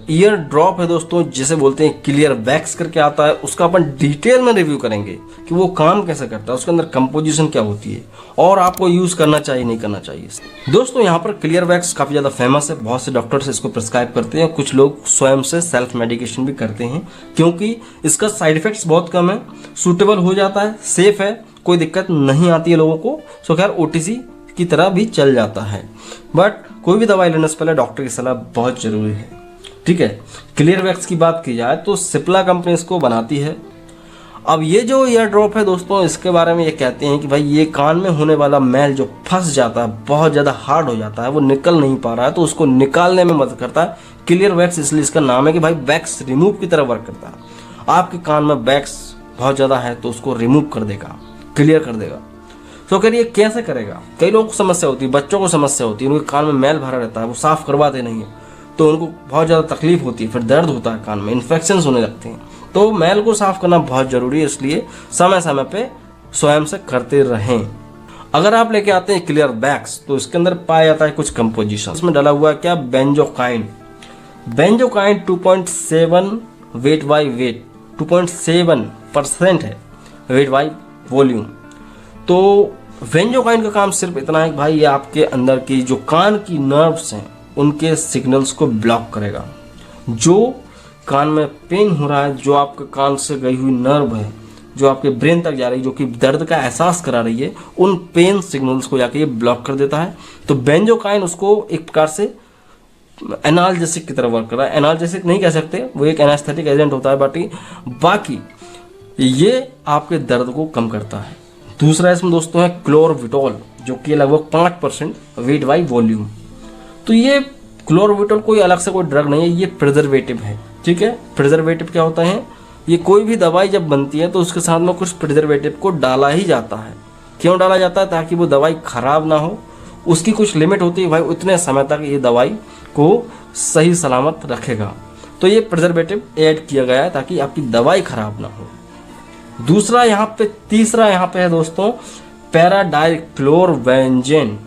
Year drop है दोस्तों, जिसे बोलते हैं क्लियर वैक्स करके आता है, उसका अपन डिटेल में रिव्यू करेंगे कि वो काम कैसे करता है, उसके अंदर कंपोजिशन क्या होती है और आपको यूज करना चाहिए नहीं करना चाहिए। दोस्तों यहाँ पर क्लियर वैक्स काफी ज्यादा फेमस है, बहुत से डॉक्टर्स इसको प्रिस्क्राइब करते हैं, कुछ लोग स्वयं से सेल्फ मेडिकेशन भी करते हैं क्योंकि इसका साइड इफेक्ट्स बहुत कम है, सूटेबल हो जाता है, सेफ है, कोई दिक्कत नहीं आती है लोगों को। सो खैर OTC की तरह भी चल जाता है, बट कोई भी दवाई लेने से पहले डॉक्टर की सलाह बहुत जरूरी है। ठीक है, क्लियर वैक्स की बात की जाए तो सिप्ला कंपनी इसको बनाती है। अब ये जो ईयर ड्रॉप है दोस्तों, इसके बारे में ये कहते हैं कि भाई ये कान में होने वाला मैल जो फंस जाता है, बहुत ज़्यादा हार्ड हो जाता है, वो निकल नहीं पा रहा है, तो उसको निकालने में मदद करता है क्लियर वैक्स। इसलिए इसका नाम है कि भाई वैक्स रिमूव की तरह वर्क करता है। आपके कान में वैक्स बहुत ज़्यादा है तो उसको रिमूव कर देगा, क्लियर कर देगा। तो करिए कैसे करेगा? कई लोगों को समस्या होती है, बच्चों को समस्या होती है, उनके कान में मैल भरा रहता है, वो साफ करवाते नहीं है, तो उनको बहुत ज़्यादा तकलीफ होती है, फिर दर्द होता है कान में, इन्फेक्शन होने लगते हैं। तो मैल को साफ करना बहुत ज़रूरी है, इसलिए समय समय पे स्वयं से करते रहें। अगर आप लेके आते हैं क्लियर वैक्स तो इसके अंदर पाया जाता है कुछ कंपोजिशन। इसमें डाला हुआ है क्या? बेंजोकाइन। बेंजोकाइन 2.7 वेट बाई वेट, 2.7% है वेट बाई वॉल्यूम। तो बेंजोकाइन का काम सिर्फ इतना है कि भाई ये आपके अंदर की जो कान की नर्व्स हैं उनके सिग्नल्स को ब्लॉक करेगा। जो कान में पेन हो रहा है, जो आपके कान से गई हुई नर्व है जो आपके ब्रेन तक जा रही है, जो कि दर्द का एहसास करा रही है, उन पेन सिग्नल्स को जाके ये ब्लॉक कर देता है। तो बेंजोकाइन उसको एक प्रकार से एनाल्जेसिक की तरह वर्क कर रहा है। एनाल्जेसिक नहीं कह सकते, वो एक एनेस्थेटिक एजेंट होता है, बाकी ये आपके दर्द को कम करता है। दूसरा इसमें दोस्तों है क्लोरविटोल, जो कि लगभग 5% वेट बाई वॉल्यूम। तो ये क्लोरविटोल कोई अलग से कोई ड्रग नहीं है, ये प्रिजर्वेटिव है। ठीक है, प्रिजर्वेटिव क्या होता है? ये कोई भी दवाई जब बनती है तो उसके साथ में कुछ प्रिजर्वेटिव को डाला ही जाता है। क्यों डाला जाता है? ताकि वो दवाई खराब ना हो, उसकी कुछ लिमिट होती है भाई, उतने समय तक ये दवाई को सही सलामत रखेगा। तो ये प्रिजर्वेटिव ऐड किया गया है ताकि आपकी दवाई खराब ना हो। दूसरा यहाँ पे, तीसरा यहाँ पे है दोस्तों पैराडाइक्लोरबेंजेन।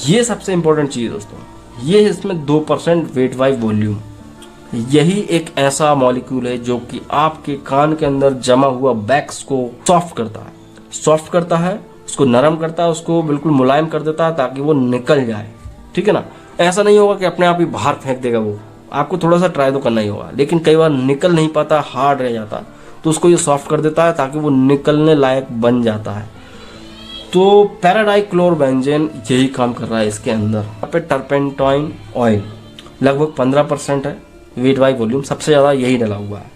ये सबसे इंपॉर्टेंट चीज दोस्तों, ये इसमें 2% वेट बाई वॉल्यूम। यही एक ऐसा मॉलिक्यूल है जो कि आपके कान के अंदर जमा हुआ वैक्स को सॉफ्ट करता है, उसको नरम करता है, उसको बिल्कुल मुलायम कर देता है ताकि वो निकल जाए। ठीक है ना? ऐसा नहीं होगा कि अपने आप ही बाहर फेंक देगा, वो आपको थोड़ा सा ट्राई तो करना ही होगा, लेकिन कई बार निकल नहीं पाता, हार्ड रह जाता, तो उसको ये सॉफ्ट कर देता है ताकि वो निकलने लायक बन जाता है। तो पैराडाइक्लोरबेंजेन यही काम कर रहा है इसके अंदर। यहाँ पे टर्पेंटाइन ऑयल लगभग 15% है वेट बाई वॉल्यूम, सबसे ज़्यादा यही डला हुआ है।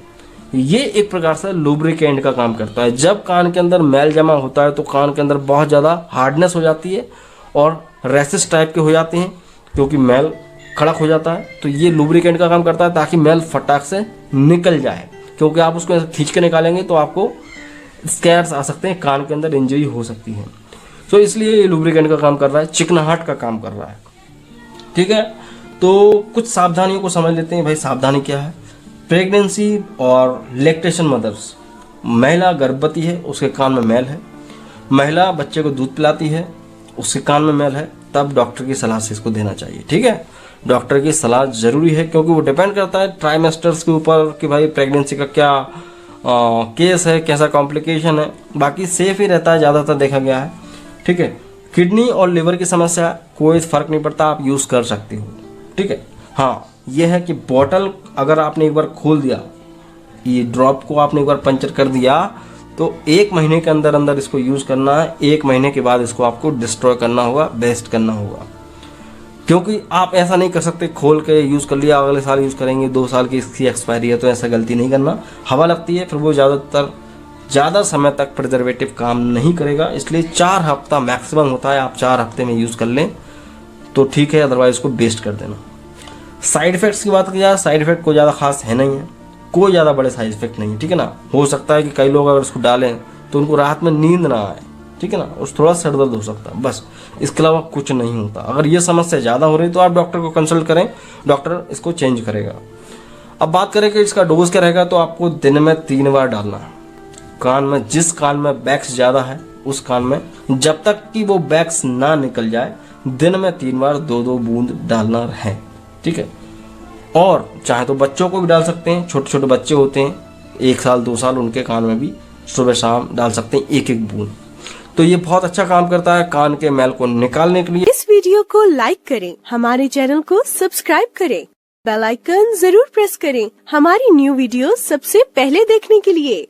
ये एक प्रकार से लुब्रिकेंट का काम करता है। जब कान के अंदर मैल जमा होता है तो कान के अंदर बहुत ज़्यादा हार्डनेस हो जाती है और रैशेस टाइप के हो जाते हैं क्योंकि मैल कड़क हो जाता है। तो ये लुब्रिकेंट का काम करता है ताकि मैल फटाक से निकल जाए, क्योंकि आप उसको खींच के निकालेंगे तो आपको स्कैर्स आ सकते हैं, कान के अंदर इंजरी हो सकती है। तो इसलिए ये लुब्रिकेंट का काम कर रहा है, चिकनाहट का काम कर रहा है। ठीक है, तो कुछ सावधानियों को समझ लेते हैं। भाई सावधानी क्या है? प्रेगनेंसी और लैक्टेशन मदर्स, महिला गर्भवती है उसके कान में मैल है, महिला बच्चे को दूध पिलाती है उसके कान में मैल है, तब डॉक्टर की सलाह से इसको देना चाहिए। ठीक है, डॉक्टर की सलाह जरूरी है क्योंकि वो डिपेंड करता है ट्राइमेस्टर्स के ऊपर कि भाई प्रेगनेंसी का क्या केस है, कैसा कॉम्प्लिकेशन है। बाकी सेफ ही रहता है, ज़्यादातर देखा गया है। ठीक है, किडनी और लिवर की समस्या कोई फर्क नहीं पड़ता, आप यूज़ कर सकते हो। ठीक है, हाँ यह है कि बॉटल अगर आपने एक बार खोल दिया, ये ड्रॉप को आपने एक बार पंचर कर दिया तो 1 महीने के अंदर अंदर इसको यूज़ करना है। 1 महीने के बाद इसको आपको डिस्ट्रॉय करना होगा, वेस्ट करना होगा, क्योंकि आप ऐसा नहीं कर सकते खोल के यूज़ कर लिया अगले साल यूज़ करेंगे, 2 साल की इसकी एक्सपायरी है, तो ऐसा गलती नहीं करना। हवा लगती है फिर वो ज़्यादा समय तक प्रिजर्वेटिव काम नहीं करेगा, इसलिए 4 हफ्ता मैक्सिमम होता है, आप 4 हफ्ते में यूज़ कर लें तो ठीक है, अदरवाइज उसको वेस्ट कर देना। साइड इफेक्ट्स की बात की जाए, साइड इफेक्ट कोई ज़्यादा खास है नहीं है, कोई ज़्यादा बड़े साइड इफेक्ट नहीं है। ठीक है ना? हो सकता है कि कई लोग अगर इसको डालें तो उनको रात में नींद ना आए, ठीक है ना, और थोड़ा सर दर्द हो सकता है, बस इसके अलावा कुछ नहीं होता। अगर ये समस्या ज़्यादा हो रही तो आप डॉक्टर को कंसल्ट करें, डॉक्टर इसको चेंज करेगा। अब बात करें कि इसका डोज क्या रहेगा, तो आपको दिन में 3 बार डालना है कान में। जिस कान में वैक्स ज़्यादा है उस कान में, जब तक कि वो वैक्स ना निकल जाए, दिन में 3 बार 2-2 बूंद डालना है। ठीक है, और चाहे तो बच्चों को भी डाल सकते हैं, छोटे छोटे बच्चे होते हैं 1 साल 2 साल, उनके कान में भी सुबह शाम डाल सकते हैं 1-1 बूंद। तो ये बहुत अच्छा काम करता है कान के मैल को निकालने के लिए। इस वीडियो को लाइक करें, हमारे चैनल को सब्सक्राइब करें, बेल आइकन जरूर प्रेस करें हमारी न्यू वीडियो सबसे पहले देखने के लिए।